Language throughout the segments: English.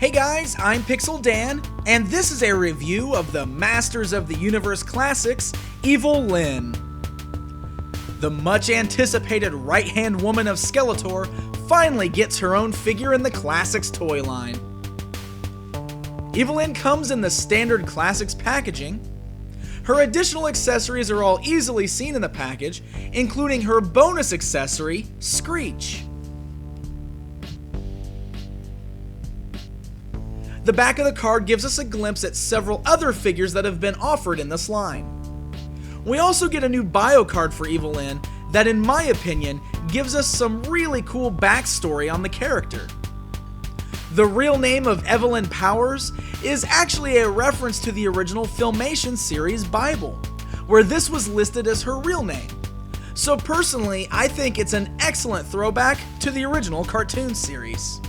Hey guys, I'm Pixel Dan, and this is a review of the Masters of the Universe Classics, Evil-Lyn. The much anticipated right-hand woman of Skeletor finally gets her own figure in the Classics toy line. Evil-Lyn comes in the standard Classics packaging. Her additional accessories are all easily seen in the package, including her bonus accessory, Screech. The back of the card gives us a glimpse at several other figures that have been offered in this line. We also get a new bio card for Evil-Lyn that, in my opinion, gives us some really cool backstory on the character. The real name of Evil-Lyn Powers is actually a reference to the original Filmation series Bible, where this was listed as her real name. So personally, I think it's an excellent throwback to the original cartoon series.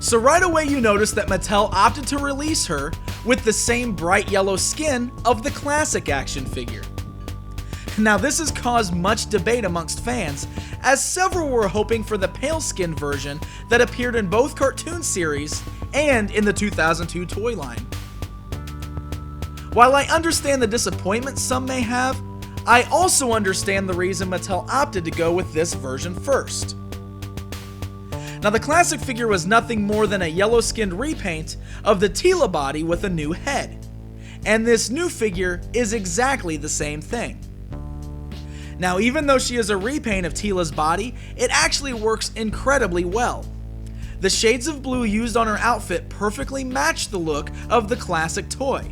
So right away you notice that Mattel opted to release her with the same bright yellow skin of the classic action figure. Now this has caused much debate amongst fans, as several were hoping for the pale skin version that appeared in both cartoon series and in the 2002 toy line. While I understand the disappointment some may have, I also understand the reason Mattel opted to go with this version first. Now the classic figure was nothing more than a yellow-skinned repaint of the Teela body with a new head, and this new figure is exactly the same thing. Now even though she is a repaint of Teela's body, it actually works incredibly well. The shades of blue used on her outfit perfectly match the look of the classic toy,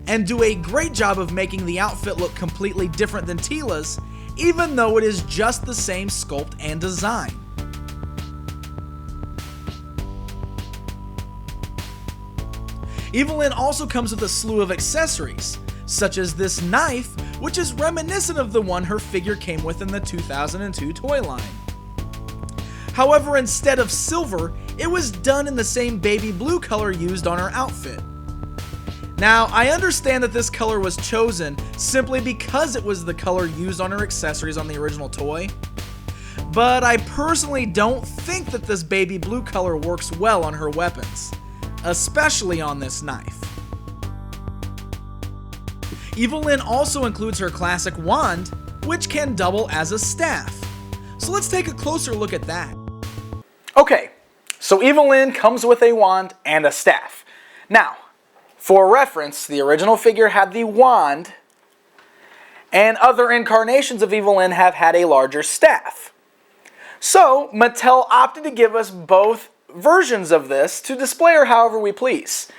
and do a great job of making the outfit look completely different than Teela's, even though it is just the same sculpt and design. Evil-Lyn also comes with a slew of accessories, such as this knife, which is reminiscent of the one her figure came with in the 2002 toy line. However, instead of silver, it was done in the same baby blue color used on her outfit. Now, I understand that this color was chosen simply because it was the color used on her accessories on the original toy, but I personally don't think that this baby blue color works well on her weapons, especially on this knife. Evil-Lyn also includes her classic wand, which can double as a staff. So let's take a closer look at that. Okay, so Evil-Lyn comes with a wand and a staff. Now, for reference, the original figure had the wand, and other incarnations of Evil-Lyn have had a larger staff. So, Mattel opted to give us both versions of this to display her however we please.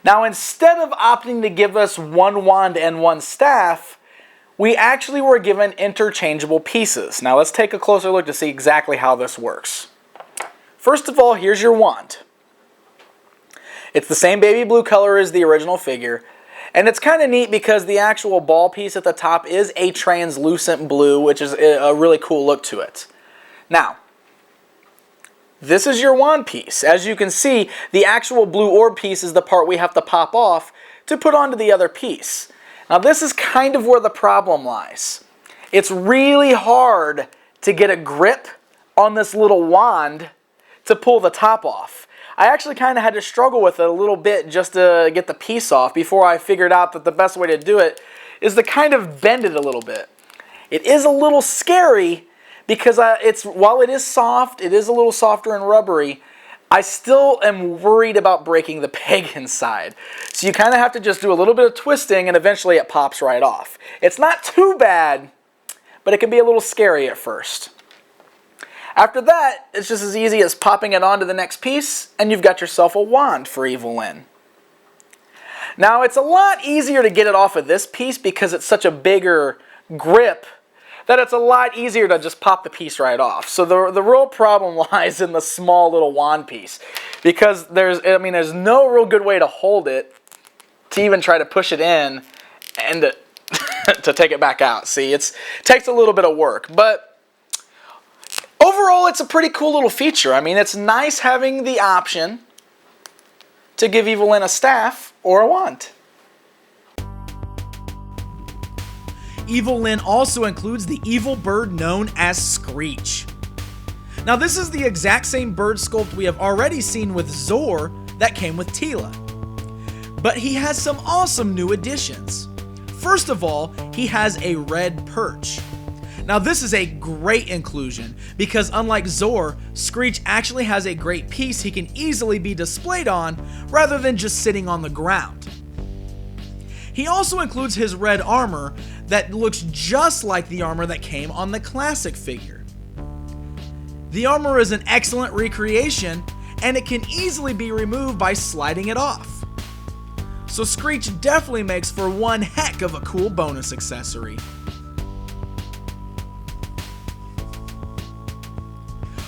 Now instead of opting to give us one wand and one staff, we actually were given interchangeable pieces. Now let's take a closer look to see exactly how this works. First of all, here's your wand. It's the same baby blue color as the original figure, and it's kind of neat because the actual ball piece at the top is a translucent blue, which is a really cool look to it. Now, this is your wand piece. As you can see, the actual blue orb piece is the part we have to pop off to put onto the other piece. Now this is kind of where the problem lies. It's really hard to get a grip on this little wand to pull the top off. I actually kind of had to struggle with it a little bit just to get the piece off before I figured out that the best way to do it is to kind of bend it a little bit. It is a little scary, because while it is soft, it is a little softer and rubbery, I still am worried about breaking the peg inside. So you kind of have to just do a little bit of twisting and eventually it pops right off. It's not too bad, but it can be a little scary at first. After that, it's just as easy as popping it onto the next piece and you've got yourself a wand for Evil-Lyn. Now it's a lot easier to get it off of this piece because it's such a bigger grip that it's a lot easier to just pop the piece right off. So the real problem lies in the small little wand piece, because there's no real good way to hold it to even try to push it in and to take it back out. See, it takes a little bit of work, but overall it's a pretty cool little feature. I mean, it's nice having the option to give Evil-Lyn a staff or a wand. Evil-Lyn also includes the evil bird known as Screech. Now this is the exact same bird sculpt we have already seen with Zor that came with Tila. But he has some awesome new additions. First of all, he has a red perch. Now this is a great inclusion because unlike Zor, Screech actually has a great piece he can easily be displayed on rather than just sitting on the ground. He also includes his red armor that looks just like the armor that came on the classic figure. The armor is an excellent recreation and it can easily be removed by sliding it off. So Screech definitely makes for one heck of a cool bonus accessory.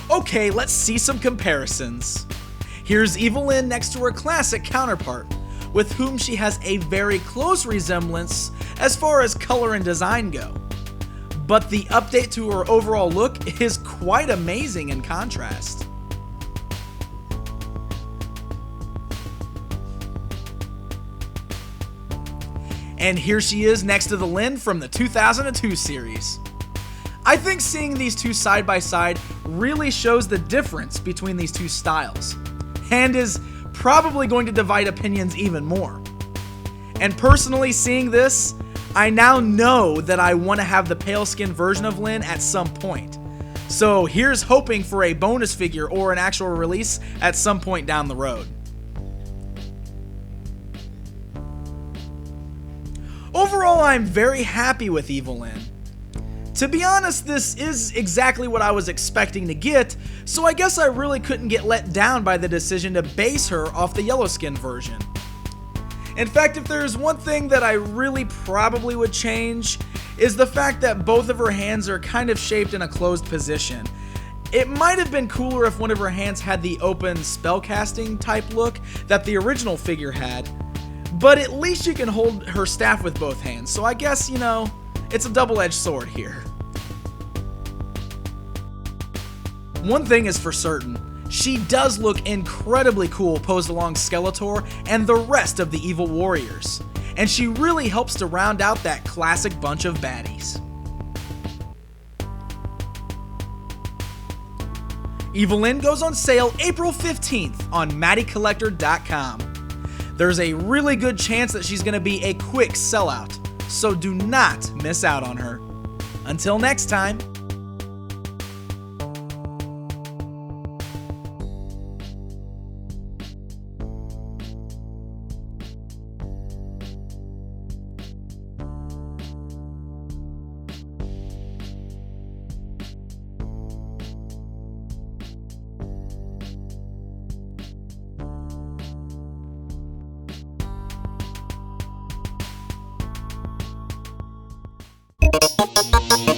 Okay, let's see some comparisons. Here's Evil-Lyn next to her classic counterpart, with whom she has a very close resemblance as far as color and design go. But the update to her overall look is quite amazing in contrast. And here she is next to the Lyn from the 2002 series. I think seeing these two side by side really shows the difference between these two styles, and is probably going to divide opinions even more. And personally seeing this, I now know that I want to have the pale skin version of Lyn at some point. So here's hoping for a bonus figure or an actual release at some point down the road. Overall, I'm very happy with Evil-Lyn. To be honest, this is exactly what I was expecting to get, so I guess I really couldn't get let down by the decision to base her off the yellow skin version. In fact, if there's one thing that I really probably would change, is the fact that both of her hands are kind of shaped in a closed position. It might have been cooler if one of her hands had the open spellcasting type look that the original figure had, but at least you can hold her staff with both hands, so I guess, you know, it's a double-edged sword here. One thing is for certain, she does look incredibly cool posed along Skeletor and the rest of the evil warriors, and she really helps to round out that classic bunch of baddies. Evil-Lyn goes on sale April 15th on MattyCollector.com. There's a really good chance that she's going to be a quick sellout, so do not miss out on her. Until next time. Thank you.